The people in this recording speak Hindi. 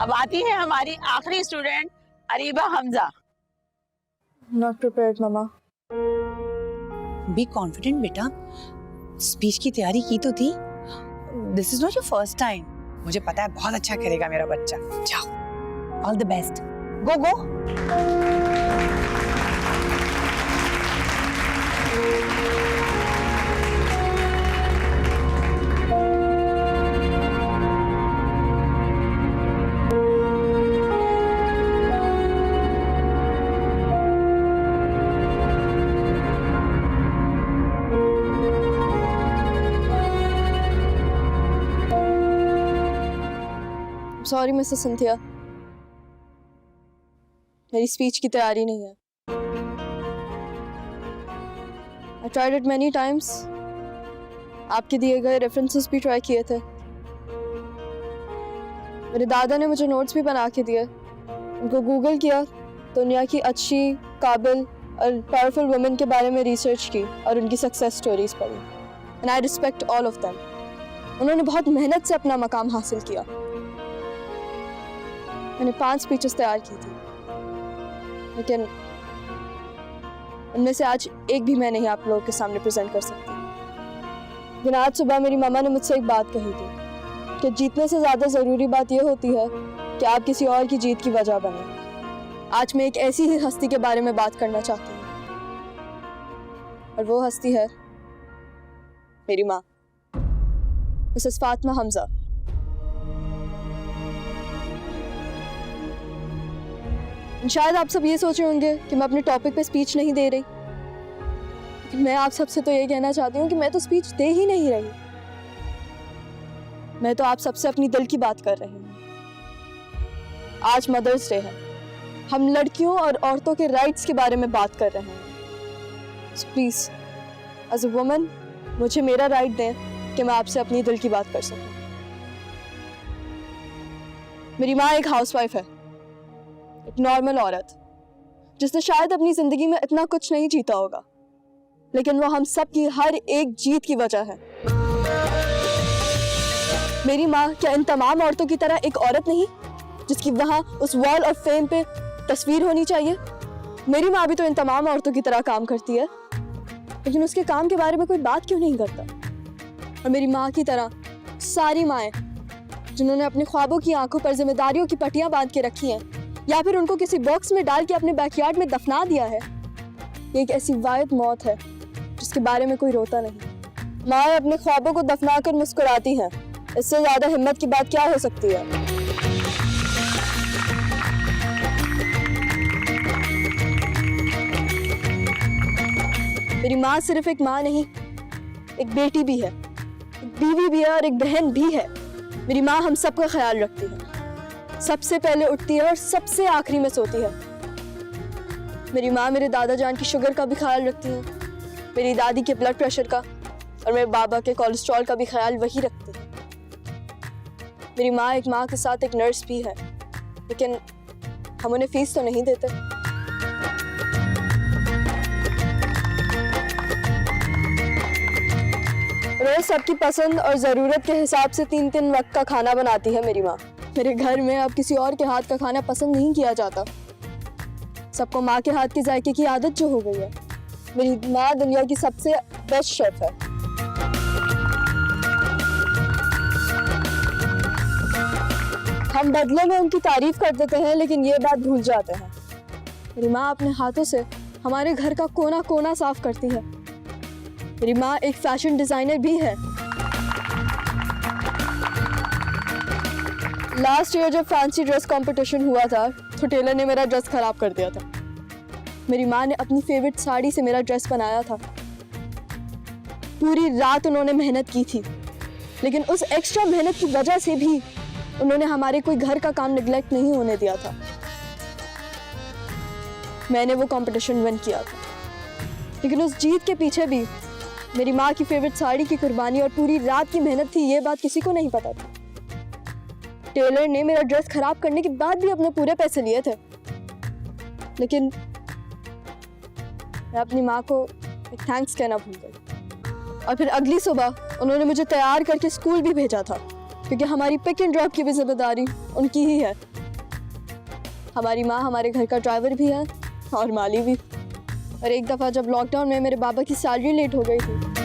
अब आती है हमारी आखिरी student Areeba Hamza. Not prepared mamma. Be confident बेटा, स्पीच की तैयारी की तो थी। This is not your first time. मुझे पता है बहुत अच्छा करेगा मेरा बच्चा। जाओ, all the best, go go. Sorry Mrs Cynthia, मेरी स्पीच की तैयारी नहीं है। I tried it many times. आपके दिए गए रेफरेंसेस भी ट्राई किए थे। मेरे दादा ने मुझे नोट्स भी बना के दिए। उनको गूगल किया, दुनिया की अच्छी, काबिल और पावरफुल वुमेन के बारे में रिसर्च की और उनकी सक्सेस स्टोरीज पढ़ी। And I respect all of them. उन्होंने बहुत मेहनत से अपना मकाम हासिल किया। मैंने 5 स्पीचेस तैयार की थी, लेकिन उनमें से आज एक भी मैं नहीं आप लोगों के सामने प्रेजेंट कर सकती। लेकिन आज सुबह मेरी मामा ने मुझसे एक बात कही थी कि जीतने से ज़्यादा ज़रूरी बात यह होती है कि आप किसी और की जीत की वजह बने। आज मैं एक ऐसी ही हस्ती के बारे में बात करना चाहती हूँ, और वो हस्ती है मेरी माँ, मिसेस फातिमा हमजा। शायद आप सब ये सोच रहे होंगे कि मैं अपने टॉपिक पे स्पीच नहीं दे रही, लेकिन मैं आप सबसे तो ये कहना चाहती हूँ कि मैं तो स्पीच दे ही नहीं रही। मैं तो आप सबसे अपनी दिल की बात कर रही हूँ। आज मदर्स डे है, हम लड़कियों और औरतों के राइट्स के बारे में बात कर रहे हैं। So please as a woman मुझे मेरा राइट दें कि मैं आपसे अपनी दिल की बात कर सकूं। मेरी माँ एक हाउसवाइफ है, एक नॉर्मल औरत जिसने शायद अपनी जिंदगी में इतना कुछ नहीं जीता होगा, लेकिन वो हम सब की हर एक जीत की वजह है। मेरी माँ क्या इन तमाम औरतों की तरह एक औरत नहीं जिसकी वहां उस वॉल ऑफ फेम पे तस्वीर होनी चाहिए? मेरी माँ भी तो इन तमाम औरतों की तरह काम करती है, लेकिन उसके काम के बारे में कोई बात क्यों नहीं करता? और मेरी माँ की तरह सारी माएँ जिन्होंने अपने ख्वाबों की आंखों पर जिम्मेदारियों की पट्टियां बांध के रखी हैं, या फिर उनको किसी बॉक्स में डाल के अपने बैकयार्ड में दफना दिया है, ये एक ऐसी वाहिद मौत है जिसके बारे में कोई रोता नहीं। माँ अपने ख्वाबों को दफनाकर मुस्कुराती हैं, इससे ज्यादा हिम्मत की बात क्या हो सकती है? मेरी माँ सिर्फ एक माँ नहीं, एक बेटी भी है, एक बीवी भी है और एक बहन भी है। मेरी माँ हम सबका ख्याल रखती है, सबसे पहले उठती है और सबसे आखिरी में सोती है। मेरी माँ मेरे दादा जान की शुगर का भी ख्याल रखती है, मेरी दादी के ब्लड प्रेशर का, और मेरे बाबा के कोलेस्ट्रॉल का भी ख्याल वही रखती है। मेरी माँ एक माँ के साथ एक नर्स भी है, लेकिन हम उन्हें फीस तो नहीं देते। रोज सबकी पसंद और ज़रूरत के हिसाब से 3-3 वक्त का खाना बनाती है मेरी माँ। मेरे घर में अब किसी और के हाथ का खाना पसंद नहीं किया जाता। सबको माँ के हाथ के जायके की आदत जो हो गई है। मेरी माँ दुनिया की सबसे बेस्ट शेफ है। हम बदले में उनकी तारीफ कर देते हैं, लेकिन ये बात भूल जाते हैं मेरी माँ अपने हाथों से हमारे घर का कोना कोना साफ करती है। मेरी माँ एक फैशन डिजाइनर भी है। लास्ट ईयर जब फैंसी ड्रेस कंपटीशन हुआ था तो टेलर ने मेरा ड्रेस खराब कर दिया था। मेरी माँ ने अपनी फेवरेट साड़ी से मेरा ड्रेस बनाया था। पूरी रात उन्होंने मेहनत की थी, लेकिन उस एक्स्ट्रा मेहनत की वजह से भी उन्होंने हमारे कोई घर का काम निगलेक्ट नहीं होने दिया था। मैंने वो कंपटीशन विन किया था, लेकिन उस जीत के पीछे भी मेरी माँ की फेवरेट साड़ी की कुर्बानी और पूरी रात की मेहनत थी। ये बात किसी को नहीं पता थी। टेलर ने मेरा ड्रेस खराब करने के बाद भी अपने पूरे पैसे लिए थे, लेकिन मैं अपनी माँ को एक थैंक्स कहना भूल गई। और फिर अगली सुबह उन्होंने मुझे तैयार करके स्कूल भी भेजा था, क्योंकि हमारी पिक एंड ड्रॉप की भी जिम्मेदारी उनकी ही है। हमारी माँ हमारे घर का ड्राइवर भी है और माली भी। और एक दफ़ा जब लॉकडाउन में मेरे बाबा की सैलरी लेट हो गई थी